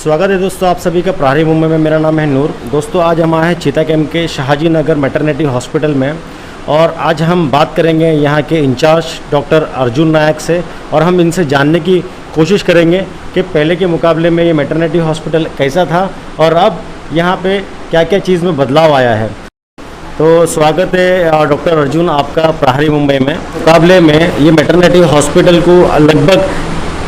स्वागत है दोस्तों आप सभी का प्रहारी मुंबई में। मेरा नाम है नूर। दोस्तों आज हम आए हैं चीता कैंप के शाहजी नगर मैटरनिटी हॉस्पिटल में और आज हम बात करेंगे यहाँ के इंचार्ज डॉक्टर अर्जुन नायक से और हम इनसे जानने की कोशिश करेंगे कि पहले के मुकाबले में ये मैटरनिटी हॉस्पिटल कैसा था और अब यहाँ पे क्या क्या चीज़ में बदलाव आया है। तो स्वागत है डॉक्टर अर्जुन आपका प्रहारी मुंबई में। मुकाबले में ये मैटरनिटी हॉस्पिटल को लगभग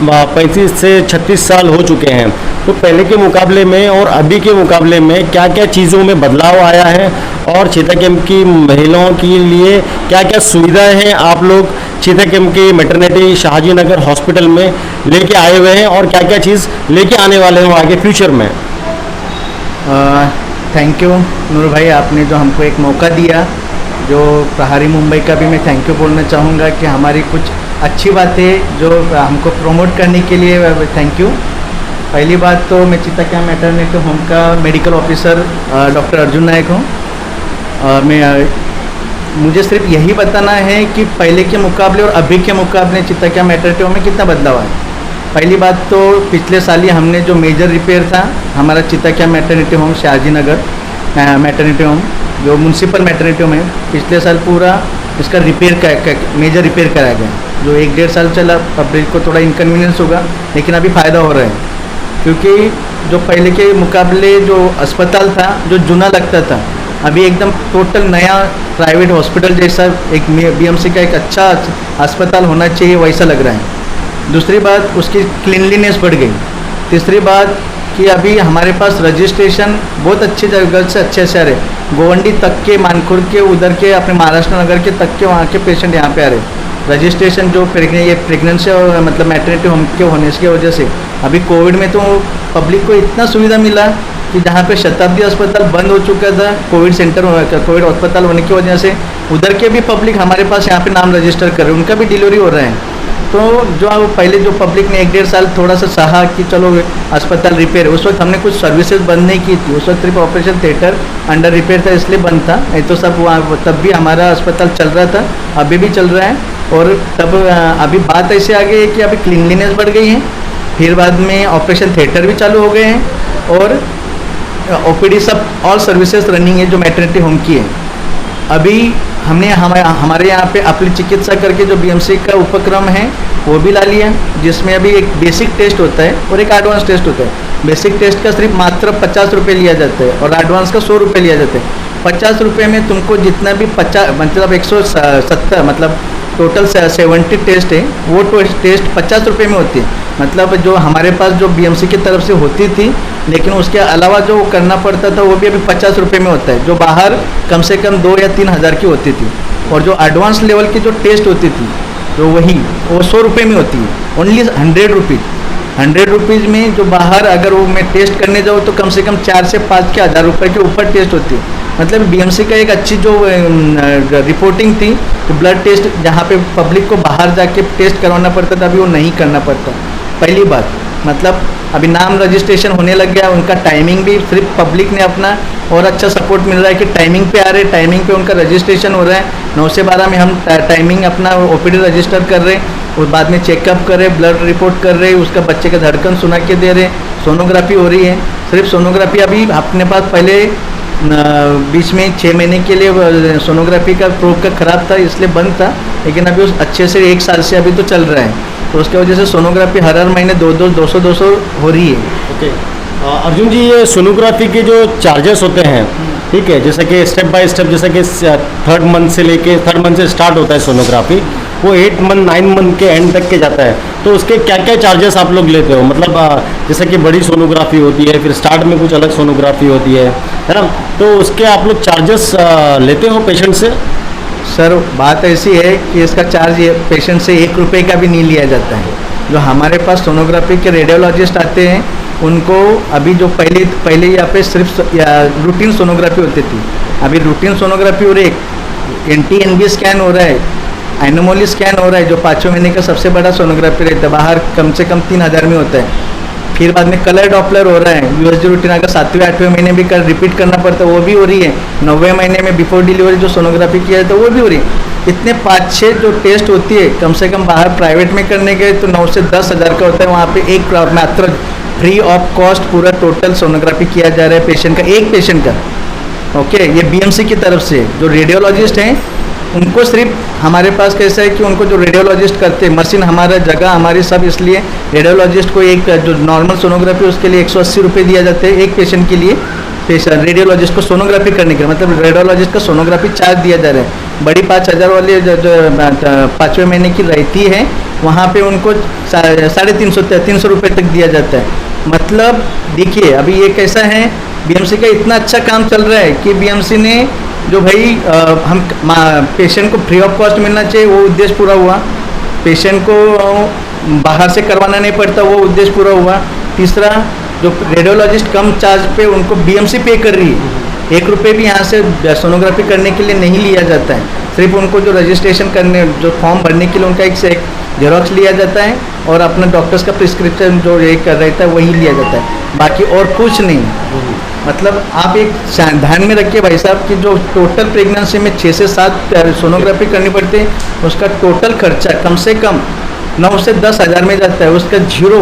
35 से 36 साल हो चुके हैं। तो पहले के मुकाबले में और अभी के मुकाबले में क्या क्या चीज़ों में बदलाव आया है और चीता कैंप की महिलाओं के लिए क्या क्या सुविधाएं हैं आप लोग चीता कैंप की मैटरनिटी शाहजी नगर हॉस्पिटल में लेके आए हुए हैं और क्या क्या चीज़ लेके आने वाले हैं आगे फ्यूचर में। थैंक यू नूर भाई, आपने जो हमको एक मौका दिया, जो प्रहारी मुंबई का भी मैं थैंक यू बोलना चाहूँगा कि हमारी कुछ अच्छी बातें जो हमको प्रमोट करने के लिए थैंक यू। पहली बात तो मैं चीता कैंप मैटरनिटी होम का मेडिकल ऑफिसर डॉक्टर अर्जुन नायक हूँ। मुझे सिर्फ यही बताना है कि पहले के मुकाबले और अभी के मुकाबले चीता कैंप मैटरनिटी होम में कितना बदलाव है। पहली बात तो पिछले साल ही हमने जो मेजर रिपेयर था हमारा चीता कैंप मैटरनिटी होम शाहजी नगर मैटरनिटी होम जो म्यूनसिपल मैटरनिटी होम है, पिछले साल पूरा इसका मेजर रिपेयर कराया गया, जो 1-1.5 साल चला। पब्लिक को थोड़ा इनकन्वीनियंस होगा लेकिन अभी फ़ायदा हो रहा है, क्योंकि जो पहले के मुकाबले जो अस्पताल था जो जूना लगता था, अभी एकदम टोटल नया प्राइवेट हॉस्पिटल जैसा एक बीएमसी का एक अच्छा अस्पताल होना चाहिए वैसा लग रहा है। दूसरी बात उसकी क्लीनलीनेस बढ़ गई। तीसरी बात कि अभी हमारे पास रजिस्ट्रेशन बहुत अच्छी जगह से अच्छे से आ रहे, गोवंडी तक के, मानखुर के, उधर के अपने महाराष्ट्र नगर के तक के वहाँ के पेशेंट यहाँ पे आ रहे। रजिस्ट्रेशन जो ये प्रेगनेंसी और मतलब मैटरनिटी होम के होने की वजह से अभी कोविड में तो पब्लिक को इतना सुविधा मिला कि जहाँ पे शताब्दी अस्पताल बंद हो चुका था कोविड अस्पताल होने की वजह से, उधर के भी पब्लिक हमारे पास यहाँ पे नाम रजिस्टर कर रहे हैं, उनका भी डिलीवरी हो रहा है। तो जो पहले जो पब्लिक ने 1-1.5 साल थोड़ा सा सहा कि चलो अस्पताल रिपेयर, उस वक्त हमने कुछ सर्विसेज बंद नहीं की थी। उस वक्त सिर्फ ऑपरेशन थिएटर अंडर रिपेयर था इसलिए बंद था, नहीं तो सब वहाँ तब भी हमारा अस्पताल चल रहा था, अभी भी चल रहा है। और तब अभी बात ऐसे आ गई है कि अभी क्लीनलीनेस बढ़ गई है, फिर बाद में ऑपरेशन थिएटर भी चालू हो गए हैं और ओपीडी सब ऑल सर्विसेज रनिंग है जो मैटरनिटी होम की है। अभी हमने हमारे यहाँ पे अपनी चिकित्सा करके जो बीएमसी का उपक्रम है वो भी ला लिया, जिसमें अभी एक बेसिक टेस्ट होता है और एक एडवांस टेस्ट होता है। बेसिक टेस्ट का सिर्फ मात्र 50 रुपये लिया जाता है और एडवांस का 100 रुपये लिया जाता है। 50 रुपये में तुमको जितना भी 50 मतलब 170 मतलब टोटल 70 टेस्ट है, वो टेस्ट 50 रुपये में होती है। मतलब जो हमारे पास जो बीएमसी की तरफ से होती थी, लेकिन उसके अलावा जो करना पड़ता था वो भी अभी 50 रुपये में होता है, जो बाहर कम से कम 2 या 3 हज़ार की होती थी। और जो एडवांस लेवल की जो टेस्ट होती थी तो वो 100 रुपये में होती है, ओनली 100 रुपीज़। 100 रुपीज़ में जो बाहर अगर वो मैं टेस्ट करने जाऊँ तो कम से कम 4 से 5 के हज़ार रुपये के ऊपर टेस्ट होती है। मतलब बीएमसी का एक अच्छी जो रिपोर्टिंग थी तो ब्लड टेस्ट जहाँ पे पब्लिक को बाहर जाके टेस्ट करवाना पड़ता था, अभी वो नहीं करना पड़ता। पहली बात मतलब अभी नाम रजिस्ट्रेशन होने लग गया, उनका टाइमिंग भी सिर्फ पब्लिक ने अपना और अच्छा सपोर्ट मिल रहा है कि टाइमिंग पे आ रहे, टाइमिंग पे उनका रजिस्ट्रेशन हो रहा है। 9 से 12 में हम टाइमिंग अपना ओपीडी रजिस्टर कर रहे हैं और बाद में चेकअप कर रहे, ब्लड रिपोर्ट कर रहे, उसका बच्चे का धड़कन सुना के दे रहे, सोनोग्राफी हो रही है। सिर्फ सोनोग्राफी अभी अपने पास पहले बीच में 6 महीने के लिए सोनोग्राफी का प्रोब का ख़राब था इसलिए बंद था, लेकिन अभी उस अच्छे से 1 साल से अभी तो चल रहा है, तो उसकी वजह से सोनोग्राफी हर महीने 200 हो रही है। ओके अर्जुन जी, ये सोनोग्राफी के जो चार्जेस होते हैं, ठीक है, जैसे कि स्टेप बाय स्टेप, जैसे कि 3rd मंथ से स्टार्ट होता है सोनोग्राफी, वो 8 मंथ 9 मंथ के एंड तक के जाता है, तो उसके क्या क्या चार्जेस आप लोग लेते हो? मतलब जैसे कि बड़ी सोनोग्राफी होती है, फिर स्टार्ट में कुछ अलग सोनोग्राफी होती है ना, तो उसके आप लोग चार्जेस लेते हो पेशेंट से? सर बात ऐसी है कि इसका चार्ज पेशेंट से 1 रुपये का भी नहीं लिया जाता है। जो हमारे पास सोनोग्राफी के रेडियोलॉजिस्ट आते हैं उनको अभी जो पहले यहाँ पे सिर्फ रूटीन सोनोग्राफी होती थी, अभी रूटीन सोनोग्राफी हो रही है, NT-NB स्कैन हो रहा है, एनोमोली स्कैन हो रहा है, जो 5वें महीने का सबसे बड़ा सोनोग्राफी रहता है, बाहर कम से कम 3000 में होता है। फिर बाद में कलर डॉपलर हो रहा है, USG रूटीन अगर 7वें 8वें महीने भी रिपीट करना पड़ता है वो भी हो रही है। 9वें महीने में बिफोर डिलीवरी जो सोनोग्राफी किया जाता है वो भी हो रही है। इतने 5-6 जो टेस्ट होती है कम से कम बाहर प्राइवेट में करने गए तो 9 से 10 हज़ार का होता है, वहाँ पे एक मात्र फ्री ऑफ कॉस्ट पूरा टोटल सोनोग्राफी किया जा रहा है पेशेंट का, एक पेशेंट का। ओके, ये बीएमसी की तरफ से जो रेडियोलॉजिस्ट हैं उनको सिर्फ हमारे पास कैसा है कि उनको जो रेडियोलॉजिस्ट करते हैं, मशीन हमारा जगह हमारी सब, इसलिए रेडियोलॉजिस्ट को एक जो नॉर्मल सोनोग्राफी उसके लिए 180 रुपये दिया जाता है एक पेशेंट के लिए। पेशेंट रेडियोलॉजिस्ट को सोनोग्राफी करने के मतलब रेडियोलॉजिस्ट का सोनोग्राफी चार्ज दिया जा रहा है। बड़ी 5,000 वाली जो 5वें महीने की रहती है वहाँ पे उनको 350 रुपये तक दिया जाता है। मतलब देखिए अभी ये कैसा है, बीएमसी का इतना अच्छा काम चल रहा है कि बीएमसी ने जो भाई हम पेशेंट को फ्री ऑफ कॉस्ट मिलना चाहिए, वो उद्देश्य पूरा हुआ। पेशेंट को बाहर से करवाना नहीं पड़ता, वो उद्देश्य पूरा हुआ। तीसरा, जो रेडियोलॉजिस्ट कम चार्ज पे उनको बीएमसी पे कर रही है, 1 रुपये भी यहाँ से सोनोग्राफी करने के लिए नहीं लिया जाता है। सिर्फ उनको जो रजिस्ट्रेशन करने, जो फॉर्म भरने के लिए उनका एक से एक जेरोक्स लिया जाता है और अपना डॉक्टर्स का प्रिस्क्रिप्शन जो एक रहता है वही लिया जाता है, बाकी और कुछ नहीं। मतलब आप एक ध्यान में रखिए भाई साहब कि जो टोटल प्रेगनेंसी में 6 से 7 सोनोग्राफी करनी पड़ती है, उसका टोटल खर्चा कम से कम 9 से 10 हज़ार में जाता है। उसका 0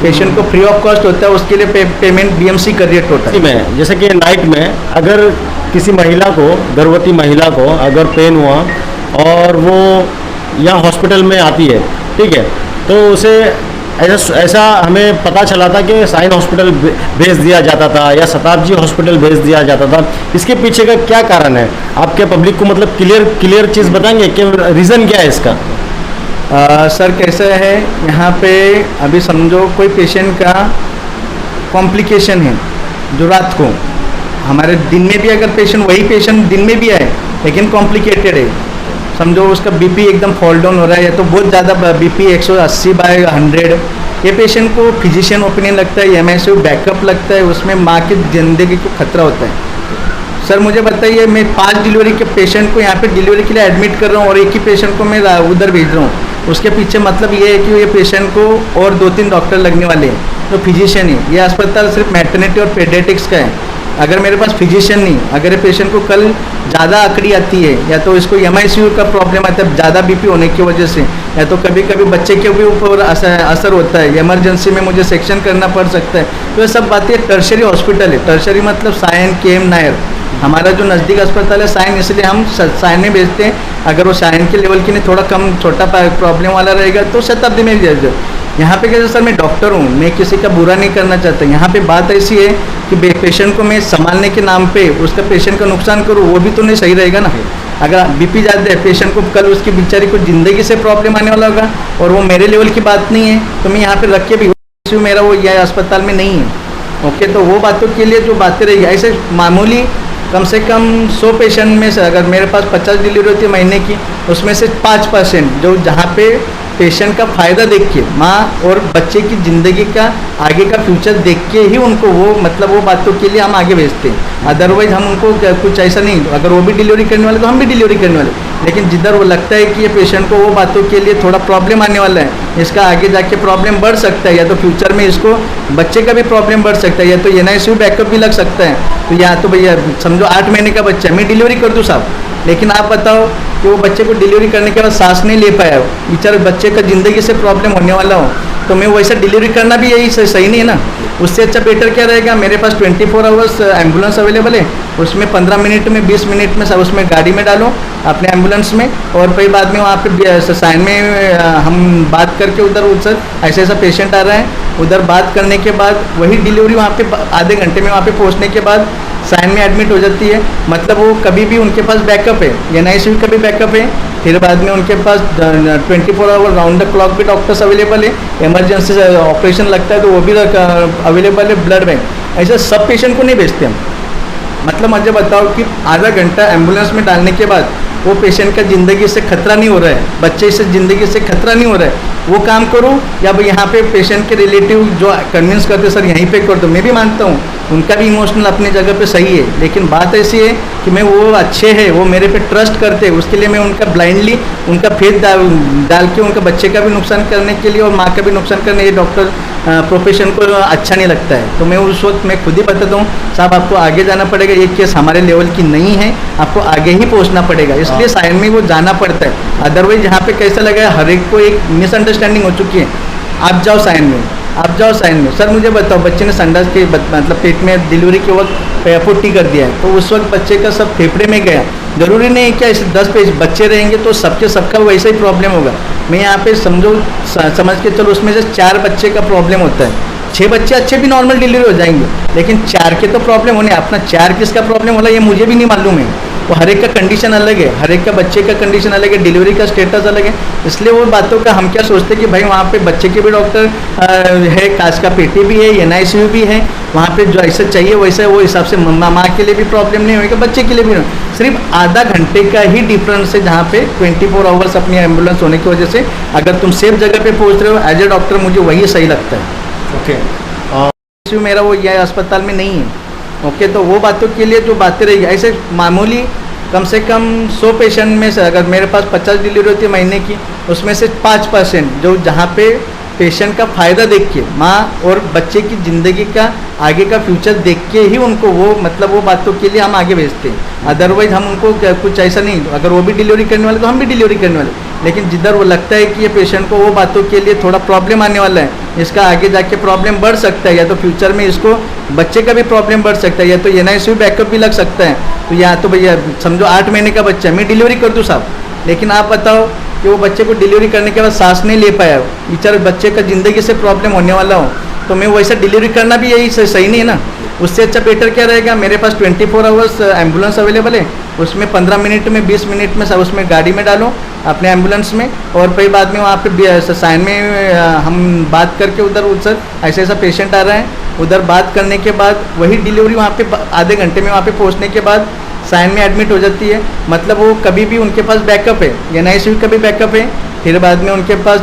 पेशेंट को फ्री ऑफ कॉस्ट होता है, उसके लिए पेमेंट बीएमसी कर रही है टोटल में। जैसे कि नाइट में अगर किसी महिला को, गर्भवती महिला को अगर पेन हुआ और वो यहाँ हॉस्पिटल में आती है, ठीक है, तो उसे ऐसा हमें पता चला था कि साइन हॉस्पिटल भेज दिया जाता था या शताब्दी हॉस्पिटल भेज दिया जाता था। इसके पीछे का क्या कारण है? आपके पब्लिक को मतलब क्लियर चीज़ बताएंगे कि रीज़न क्या है इसका? सर कैसा है, यहाँ पे अभी समझो कोई पेशेंट का कॉम्प्लिकेशन है जो रात को, हमारे दिन में भी अगर वही पेशेंट दिन में भी आए लेकिन कॉम्प्लिकेटेड है, समझो उसका बीपी एकदम फॉल डाउन हो रहा है या तो बहुत ज़्यादा बीपी 180/100, ये पेशेंट को फिजिशियन ओपिनियन लगता है, एमआईसीयू बैकअप लगता है, उसमें माँ की ज़िंदगी को खतरा होता है। सर मुझे बताइए, मैं 5 डिलीवरी के पेशेंट को यहाँ पे डिलीवरी के लिए एडमिट कर रहा हूँ और एक ही पेशेंट को मैं उधर भेज रहा हूँ, उसके पीछे मतलब ये है कि ये पेशेंट को और 2-3 डॉक्टर लगने वाले हैं जो फिजिशियन है। ये अस्पताल सिर्फ मैटरनिटी और पेडियाट्रिक्स का है। अगर मेरे पास फिजिशियन नहीं, अगर ये पेशेंट को कल ज़्यादा आकड़ी आती है या तो इसको एमआईसीयू का प्रॉब्लम आता है ज़्यादा बीपी होने की वजह से, या तो कभी कभी बच्चे के भी ऊपर असर होता है, इमरजेंसी में मुझे सेक्शन करना पड़ सकता है, तो ये सब बातें टर्शरी हॉस्पिटल है। टर्शरी मतलब सायन, केम, नायर। हमारा जो नज़दीक अस्पताल है सायन, इसलिए हम सायन में भेजते हैं। अगर वो सायन के लेवल की नहीं, थोड़ा कम छोटा प्रॉब्लम वाला रहेगा तो शताब्दी में भेज दो। यहाँ पे कैसे सर, मैं डॉक्टर हूँ, मैं किसी का बुरा नहीं करना चाहता। यहाँ पे बात ऐसी है कि पेशेंट को मैं संभालने के नाम पे उसका पेशेंट का नुकसान करूँ, वो भी तो नहीं सही रहेगा ना। अगर बीपी ज़्यादा है, पेशेंट को कल उसकी बेचारी को ज़िंदगी से प्रॉब्लम आने वाला होगा और वो मेरे लेवल की बात नहीं है, तो मैं यहाँ पे रख के भी मेरा वो यह अस्पताल में नहीं है। ओके, तो वो बातों के लिए जो बातें रहेगी, ऐसे मामूली कम से कम 100 पेशेंट में से अगर मेरे पास 50 डिलीवरी होती है महीने की, उसमें से 5% जो जहाँ पे पेशेंट का फ़ायदा देख के, माँ और बच्चे की ज़िंदगी का आगे का फ्यूचर देख के ही उनको वो मतलब वो बातों के लिए हम आगे भेजते हैं। अदरवाइज हम उनको कुछ ऐसा नहीं, अगर वो भी डिलीवरी करने वाले तो हम भी डिलीवरी करने वाले, लेकिन जिधर वो लगता है कि ये पेशेंट को वो बातों के लिए थोड़ा प्रॉब्लम आने वाला है, इसका आगे जाके प्रॉब्लम बढ़ सकता है, या तो फ्यूचर में इसको बच्चे का भी प्रॉब्लम बढ़ सकता है, या तो एनआईसीयू बैकअप भी लग सकता है। तो या तो भैया समझो 8 महीने का बच्चा, मैं डिलीवरी कर दूँ साहब, लेकिन आप बताओ कि वो बच्चे को डिलीवरी करने के बाद सांस नहीं ले पाया, बेचारे बच्चे का ज़िंदगी से प्रॉब्लम होने वाला हो, तो मैं वैसा डिलीवरी करना भी यही सही नहीं है ना। उससे अच्छा बेटर क्या रहेगा, मेरे पास 24 आवर्स एम्बुलेंस अवेलेबल है, उसमें 15 मिनट में 20 मिनट में सब उसमें गाड़ी में डालो अपने एम्बुलेंस में, और फिर बाद में वहाँ पे साइन में हम बात करके उधर ऐसा ऐसा पेशेंट आ रहा है, उधर बात करने के बाद वही डिलीवरी वहाँ पे आधे घंटे में वहाँ पे पहुँचने के बाद साइन में एडमिट हो जाती है। मतलब वो कभी भी उनके पास बैकअप है, एनआईसीयू का भी बैकअप है, फिर बाद में उनके पास 24 आवर राउंड द क्लॉक भी डॉक्टर्स अवेलेबल है, इमरजेंसी ऑपरेशन लगता है तो वो भी अवेलेबल है, ब्लड बैंक, ऐसा सब पेशेंट को नहीं भेजते हम। मतलब मुझे बताओ कि आधा घंटा एम्बुलेंस में डालने के बाद वो पेशेंट का ज़िंदगी से खतरा नहीं हो रहा है, बच्चे से ज़िंदगी से खतरा नहीं हो रहा है, वो काम करूँ, या भाई यहाँ पे पेशेंट के रिलेटिव जो कन्विंस करते सर यहीं पे कर दो, मैं भी मानता हूँ उनका भी इमोशनल अपनी जगह पे सही है, लेकिन बात ऐसी है कि मैं वो अच्छे हैं, वो मेरे पे ट्रस्ट करते हैं, उसके लिए मैं उनका ब्लाइंडली उनका फेथ डाल के उनका बच्चे का भी नुकसान करने के लिए और माँ का भी नुकसान करने, ये डॉक्टर प्रोफेशन को अच्छा नहीं लगता है। तो मैं उस वक्त मैं खुद ही बताता हूँ साहब आपको आगे जाना पड़ेगा, ये केस हमारे लेवल की नहीं है, आपको आगे ही पहुँचना पड़ेगा, इसलिए साइन में वो जाना पड़ता है। अदरवाइज यहाँ पे कैसा लगा है, हर एक को एक मिसअंडरस्टैंडिंग हो चुकी है, आप जाओ साइन में, आप जाओ साइन में। सर मुझे बताओ, बच्चे ने संडास के मतलब पेट में डिलीवरी के वक्त पुट्टी कर दिया है, तो उस वक्त बच्चे का सब फेफड़े में गया। ज़रूरी नहीं है क्या इस 10 बच्चे रहेंगे तो सबके सबका वैसा ही प्रॉब्लम होगा। मैं यहाँ पे समझ के चलो उसमें से 4 बच्चे का प्रॉब्लम होता है, 6 बच्चे अच्छे भी नॉर्मल डिलीवरी हो जाएंगे, लेकिन 4 के तो प्रॉब्लम होने। अपना 4 किसका प्रॉब्लम होला ये मुझे भी नहीं मालूम है। वो हर एक का कंडीशन अलग है, हर एक का बच्चे का कंडीशन अलग है, डिलीवरी का स्टेटस अलग है। इसलिए वो बातों का हम क्या सोचते हैं कि भाई वहाँ पे बच्चे के भी डॉक्टर है, कांच का पेटी भी है, NICU भी है, वहाँ पे जो ऐसा चाहिए वैसा वो हिसाब से माँ के लिए भी प्रॉब्लम नहीं होगा, बच्चे के लिए भी नहीं। सिर्फ आधा घंटे का ही डिफरेंस है, जहाँ पे 24 आवर्स अपनी एम्बुलेंस होने की वजह से अगर तुम सेफ जगह पे पहुँच रहे हो एज ए डॉक्टर, मुझे वही सही लगता है। ओके, मेरा वो यह अस्पताल में नहीं है। ओके, तो वो बातों के लिए जो बातें रहेगी, ऐसे मामूली कम से कम 100 पेशेंट में से अगर मेरे पास 50 डिलीवरी होती है महीने की, उसमें से 5% जो जहाँ पे पेशेंट का फ़ायदा देख के, माँ और बच्चे की ज़िंदगी का आगे का फ्यूचर देख के ही उनको वो मतलब वो बातों के लिए हम आगे भेजते हैं। अदरवाइज हम उनको कुछ ऐसा नहीं, अगर वो भी डिलीवरी करने वाले तो हम भी डिलीवरी करने वाले, लेकिन जिधर वो लगता है कि ये पेशेंट को वो बातों के लिए थोड़ा प्रॉब्लम आने वाला है, इसका आगे जाके प्रॉब्लम बढ़ सकता है, या तो फ्यूचर में इसको बच्चे का भी प्रॉब्लम बढ़ सकता है, या तो NICU बैकअप भी लग सकता है। तो या तो भैया समझो 8 महीने का बच्चा है, मैं डिलीवरी कर दूँ साहब, लेकिन आप बताओ कि वो बच्चे को डिलीवरी करने के बाद सांस नहीं ले पाया, बेचारे बच्चे का ज़िंदगी से प्रॉब्लम होने वाला हो, तो मैं वैसा डिलीवरी करना भी यही सही नहीं है ना। उससे अच्छा बेटर क्या रहेगा, मेरे पास 24 आवर्स एम्बुलेंस अवेलेबल है, उसमें 15 मिनट में 20 मिनट में सब उसमें गाड़ी में डालो अपने एम्बुलेंस में, और फिर बाद में वहाँ पे साइन में हम बात करके उधर ऐसा ऐसा पेशेंट आ रहा है, उधर बात करने के बाद वही डिलीवरी वहाँ पे आधे घंटे में वहाँ पे पहुँचने के बाद साइन में एडमिट हो जाती है। मतलब वो कभी भी उनके पास बैकअप है, NICU का भी बैकअप है, फिर बाद में उनके पास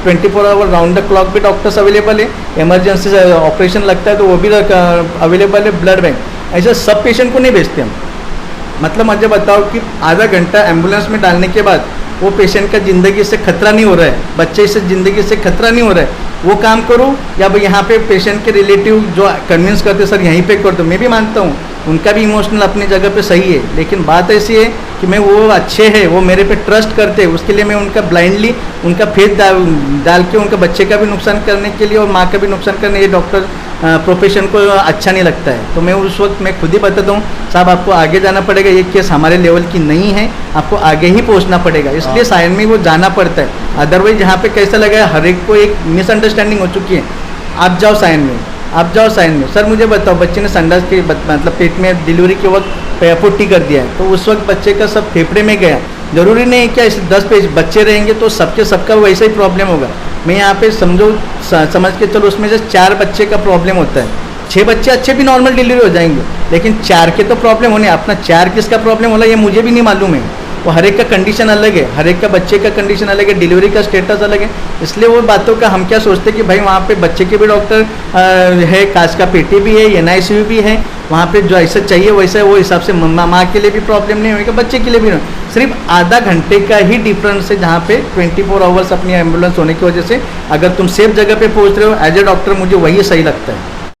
24 आवर राउंड द क्लॉक भी डॉक्टर्स अवेलेबल है, इमरजेंसी से ऑपरेशन लगता है तो वो भी अवेलेबल है, ब्लड बैंक, ऐसा सब पेशेंट को नहीं भेजते हम। मतलब मुझे बताओ कि आधा घंटा एम्बुलेंस में डालने के बाद वो पेशेंट का ज़िंदगी से खतरा नहीं हो रहा है, बच्चे से ज़िंदगी से खतरा नहीं हो रहा है, वो काम करूँ, या भाई यहाँ पे पेशेंट के रिलेटिव जो कन्विंस करते सर यहीं पे कर दो, मैं भी मानता हूँ उनका भी इमोशनल अपनी जगह पे सही है, लेकिन बात ऐसी है कि मैं वो अच्छे हैं, वो मेरे पे ट्रस्ट करते हैं, उसके लिए मैं उनका ब्लाइंडली उनका फेथ डाल के उनका बच्चे का भी नुकसान करने के लिए और माँ का भी नुकसान करने, ये डॉक्टर प्रोफेशन को अच्छा नहीं लगता है। तो मैं उस वक्त मैं खुद ही बताता हूँ साहब आपको आगे जाना पड़ेगा, ये केस हमारे लेवल की नहीं है, आपको आगे ही पहुँचना पड़ेगा, इसलिए साइन में वो जाना पड़ता है। अदरवाइज यहाँ पे कैसा लगा है, हर एक को एक मिसअंडरस्टैंडिंग हो चुकी है, आप जाओ साइन में, आप जाओ साइन में। सर मुझे बताओ, बच्चे ने संडास के मतलब पेट में डिलीवरी के वक्त पुट्टी कर दिया है, तो उस वक्त बच्चे का सब फेफड़े में गया। ज़रूरी नहीं है क्या इस 10 बच्चे रहेंगे तो सबके सबका वैसा ही प्रॉब्लम होगा। मैं यहाँ पे समझ के चलो उसमें से 4 बच्चे का प्रॉब्लम होता है, 6 बच्चे अच्छे भी नॉर्मल डिलीवरी हो जाएंगे, लेकिन 4 के तो प्रॉब्लम होने। अपना 4 किसका प्रॉब्लम होला ये मुझे भी नहीं मालूम है। वो हर एक का कंडीशन अलग है, हर एक का बच्चे का कंडीशन अलग है, डिलीवरी का स्टेटस अलग है। इसलिए वो बातों का हम क्या सोचते हैं कि भाई वहाँ पे बच्चे के भी डॉक्टर है, कांच का पेटी भी है, NICU भी है, वहाँ पे जो ऐसा चाहिए वैसा वो हिसाब से माँ के लिए भी प्रॉब्लम नहीं होगा, बच्चे के लिए भी नहीं। सिर्फ आधा घंटे का ही डिफरेंस है, जहाँ पे 24 आवर्स अपनी एम्बुलेंस होने की वजह से अगर तुम सेफ जगह पे पहुँच रहे हो एज ए डॉक्टर, मुझे वही सही लगता है।